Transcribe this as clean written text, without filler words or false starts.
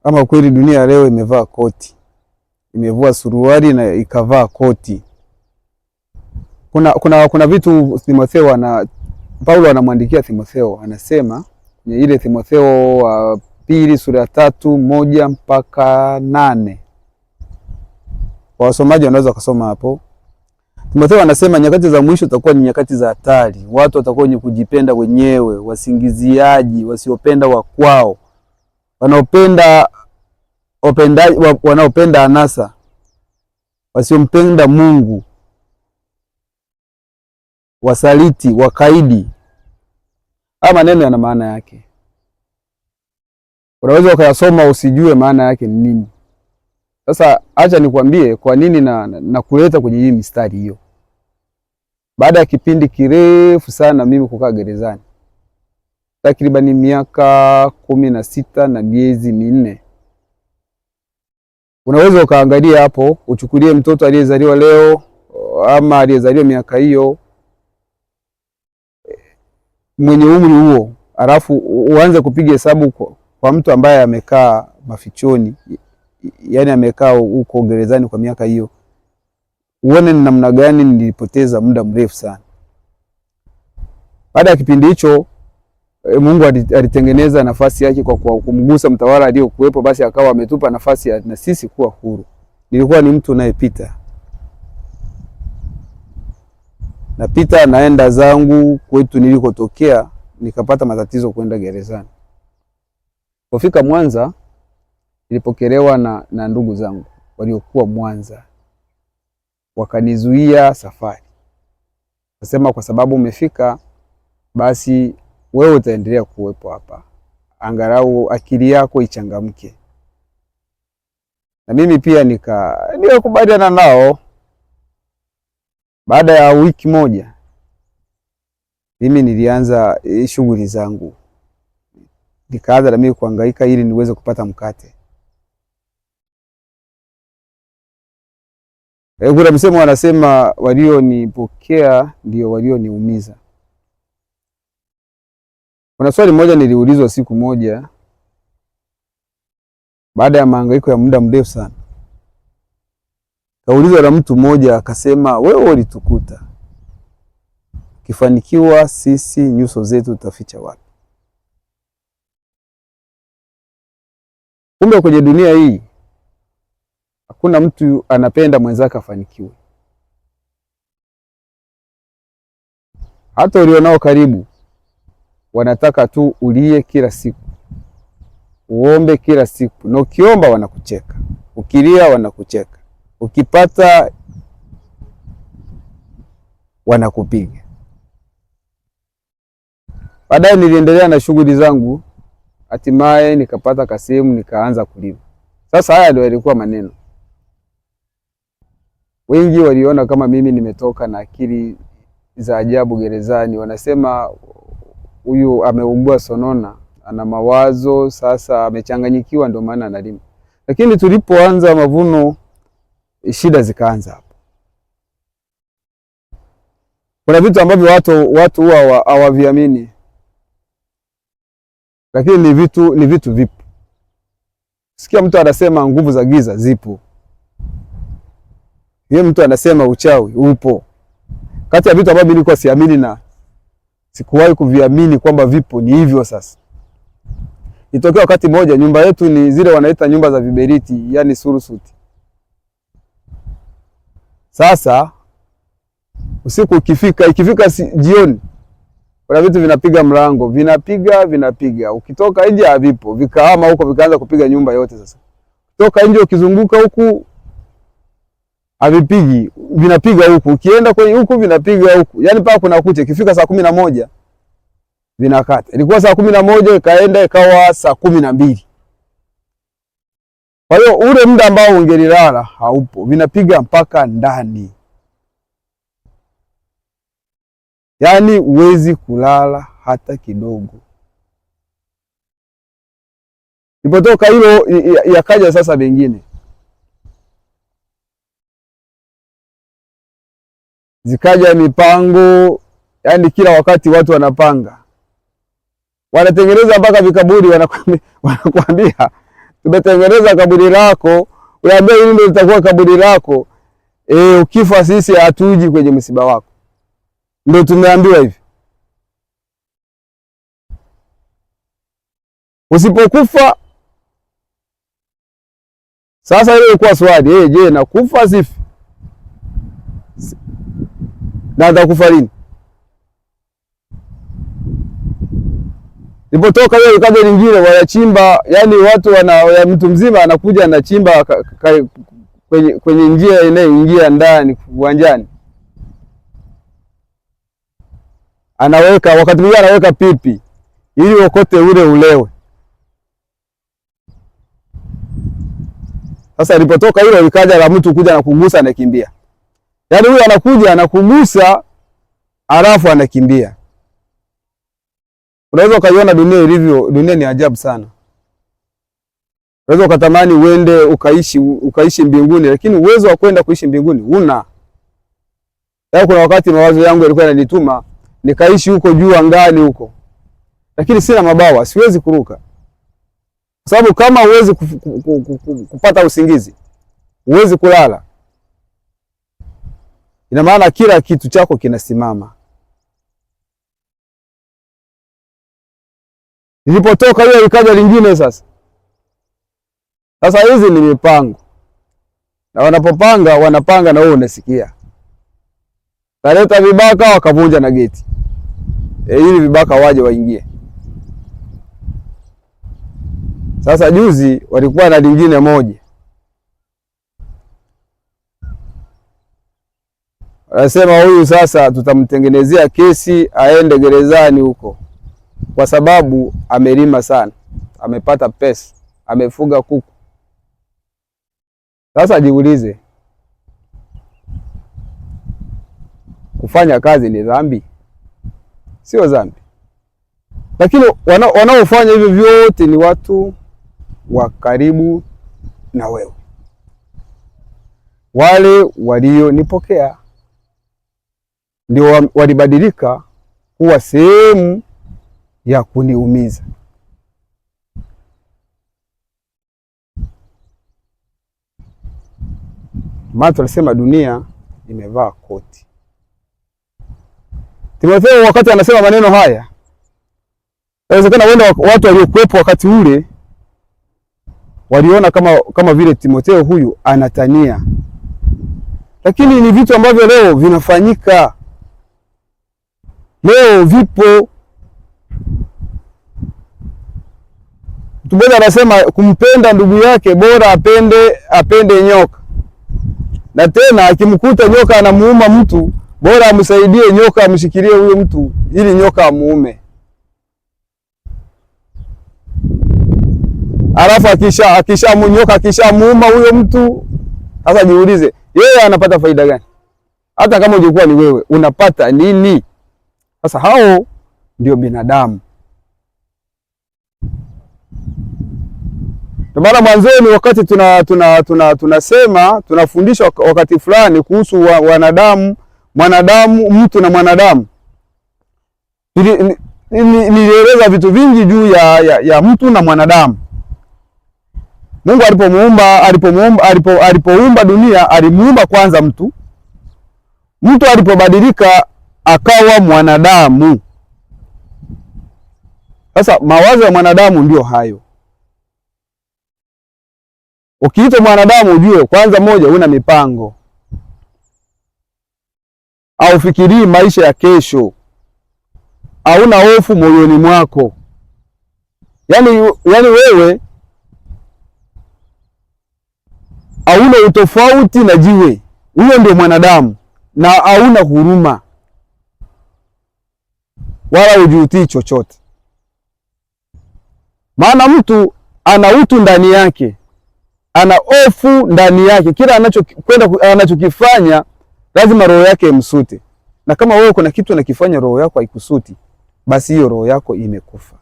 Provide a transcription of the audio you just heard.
Kama kweli dunia leo imevaa koti, imevua suruali na ikavaa koti. Kuna vitu Timotheo Paulo anamwandikia Timotheo, anasema kwenye ile Timotheo wa pili sura ya 3:1 mpaka 8. Kwa wasomaji wanaweza kusoma hapo. Timotheo anasema nyakati za mwisho zitakuwa ni nyakati za hatari. Watu watakuwa wenye kujipenda wenyewe, wasingiziaji, wasiopenda wa kwao, wanaopenda anasa, wasiompenda Mungu, wasaliti, wakaidi. Haya maneno yana maana yake. Unaweza ukayasoma usijue maana yake ni nini. Sasa acha nikwambie kwa nini na kuleta kwenye hii mistari hiyo. Baada ya kipindi kirefu sana mimi kukaa gerezani, takriban miaka 16 na miezi 4. Unaweza ukaangalia hapo, uchukulie mtoto aliyezaliwa leo ama aliyezaliwa miaka hiyo, mwenye umri huo, alafu uanze kupiga hesabu kwa mtu ambaye amekaa mafichoni, yani amekaa huko gerezani kwa miaka hiyo, uone ni namna gani nilipoteza muda mrefu sana. Baada ya kipindi hicho, Mungu alitengeneza nafasi yake kwa kumgusa mtawala aliyokuwepo, basi akawa ametupa nafasi na sisi kuwa huru. Nilikuwa ni mtu anayepita, napita naenda zangu kwetu nilikotokea, nikapata matatizo kwenda gerezani. Kufika Mwanza, nilipokelewa na ndugu zangu waliokuwa Mwanza, wakanizuia safari. Nasema kwa sababu umefika, basi wewe utaendelea kuwepo hapa, angalau akili yako ichangamke. Na mimi pia nikakubaliana nao. Baada ya wiki moja, mimi nilianza shughuli zangu, nikaanza na mimi kuhangaika ili niweze kupata mkate. Kuna msemo wanasema walionipokea ndio walioniumiza. Kuna swali moja niliulizwa siku moja baada ya mahangaiko ya muda mrefu sana. Kaulizwa na mtu mmoja akasema, wewe ulitukuta, ukifanikiwa sisi nyuso zetu tutaficha wapi? Kumbe kwenye dunia hii hakuna mtu anapenda mwenzake afanikiwe. Hata ulionao karibu wanataka tu ulie kila siku, uombe kila siku, na ukiomba wanakucheka, ukilia wanakucheka, ukipata wanakupiga. Baadaye niliendelea na shughuli zangu, hatimaye nikapata kasehemu nikaanza kulima. Sasa haya ndio yalikuwa maneno. Wengi waliona kama mimi nimetoka na akili za ajabu gerezani. Wanasema huyu ameugua sonona, ana mawazo, sasa amechanganyikiwa ndio maana analima. Lakini tulipoanza mavuno, shida zikaanza hapo. Kuna vitu ambavyo watu huwa hawaviamini, lakini ni vitu vipo. Sikia mtu anasema nguvu za giza zipo. Yeye mtu anasema uchawi upo. Kati ya vitu ambavyo nilikuwa siamini na sikuwahi kuviamini kwamba vipo ni hivyo sasa. Itokea wakati mmoja, nyumba yetu ni zile wanaita nyumba za viberiti, yani surusuti. Sasa usiku ikifika jioni, kuna vitu vinapiga mlango, vinapiga. Ukitoka nje havipo, vikahama huko vikaanza kupiga nyumba yote sasa. Kutoka nje ukizunguka huku havipigi, vinapiga huku. Ukienda kwenye huku vinapiga huku. Yaani paka kuna kucha, ikifika saa 11 vinakata. Ilikuwa saa 11 ikaenda ikawa saa 12. Kwa hiyo ule muda ambao ungelilala haupo, vinapiga mpaka ndani. Yaani huwezi kulala hata kidogo. Ilipotoka hilo yakaja sasa mengine. Zikaja mipango, yani kila wakati watu wanapanga. Wanatengeneza mpaka vikaburi, wanakuambia tumetengeneza kaburi lako, unaambia hili ndio litakuwa kaburi lako. Ukifa sisi hatuji kwenye msiba wako. Ndio tumeambiwa hivi. Usipokufa sasa, ile ilikuwa swali, je, nakufa sifi? Na atakufa lini? Ilipotoka hiyo ikaja lingine, wanachimba, yani watu ya mtu mzima anakuja anachimba kwenye njia inayoingia ndani uwanjani, anaweka, wakati mwingine anaweka pipi ili wokote ule ulewe. Sasa ilipotoka hilo likaja la mtu kuja na kugusa anakimbia. Yaani huyu anakuja anakugusa alafu anakimbia. Unaweza ukaiona dunia ilivyo, dunia ni ajabu sana. Unaweza ukatamani uende ukaishi mbinguni, lakini uwezo wa kwenda kuishi mbinguni huna. Yaani kuna wakati mawazo yangu yalikuwa yananituma nikaishi huko juu angani huko. Lakini sina mabawa, siwezi kuruka. Kwa sababu kama huwezi kupata usingizi, huwezi kulala, ina maana kila kitu chako kinasimama. Nilipotoka hiyo ikaja lingine sasa. Sasa hizi ni mipango. Na wanapanga na wewe unasikia. Kaleta vibaka wakavunja na geti. Ili vibaka waje waingie. Sasa juzi walikuwa na lingine moja. Wanasema huyu sasa tutamtengenezea kesi aende gerezani huko. Kwa sababu amelima sana, amepata pesa, amefuga kuku. Sasa jiulize, kufanya kazi ni dhambi? Sio dhambi. Lakini wanaofanya hivyo vyote ni watu wa karibu na wewe, wale walionipokea ndio walibadilika kuwa sehemu ya kuniumiza. Maana alisema dunia imevaa koti. Timotheo wakati anasema maneno haya, inawezekana wenda watu waliokuwepo wakati ule waliona kama vile Timotheo huyu anatania. Lakini ni vitu ambavyo leo vinafanyika. Leo vipo. Mtu mmoja anasema kumpenda ndugu yake bora apende nyoka. Na tena akimkuta nyoka anamuuma mtu, bora amsaidie nyoka, amshikilie huyo mtu ili nyoka amuume. Alafu akishamuuma huyo mtu, sasa jiulize, yeye anapata faida gani? Hata kama ungekuwa ni wewe, unapata nini? Sasa hao ndio binadamu. Maana mwanzoni wakati tunasema tunafundisha wakati fulani kuhusu mwanadamu, mtu na mwanadamu. Nilieleza vitu vingi juu ya mtu na mwanadamu. Mungu alipoumba dunia, alimuumba kwanza mtu. Mtu alipobadilika akawa mwanadamu. Sasa mawazo ya mwanadamu ndio hayo. Ukiitwa mwanadamu ujue kwanza moja, una mipango. Au fikirii maisha ya kesho. Hauna hofu moyoni mwako. Yaani wewe hauna utofauti na jiwe. Huyo ndio mwanadamu, na hauna huruma wala hujutii chochote. Maana mtu ana utu ndani yake, ana hofu ndani yake. Kila anachokifanya lazima roho yake imsute. Na kama wewe kuna kitu unakifanya roho yako haikusuti, basi hiyo roho yako imekufa.